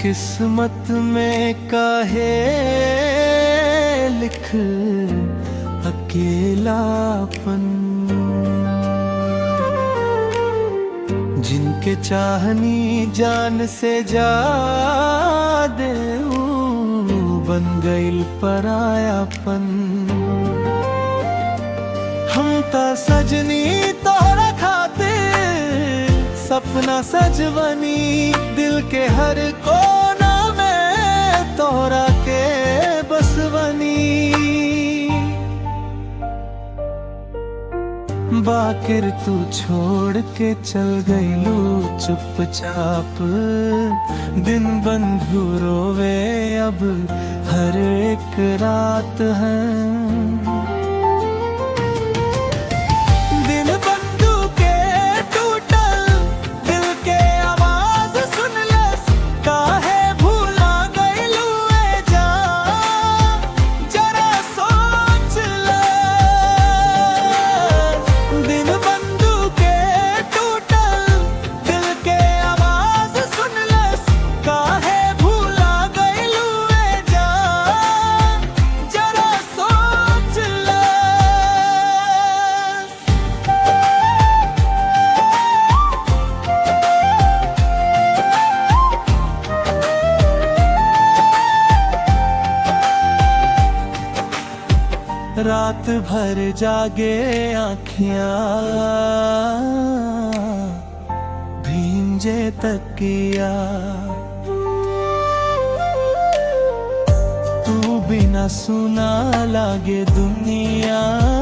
किस्मत में काहे लिख अकेलापन। जिनके चाहनी जान से ज्यादा बन गइल परायापन। हम ता सजनी तोहरा खातिर सपना सजवनी, दिल के हर कोना में तोहरा के बसवनी। बाकिर तू छोड़ के चल गइलू चुपचाप। दिन बंधु रोवे अब हर एक रात है। रात भर जागे आँखियाँ भींजे तकिया। तू बिना सुना लागे दुनिया।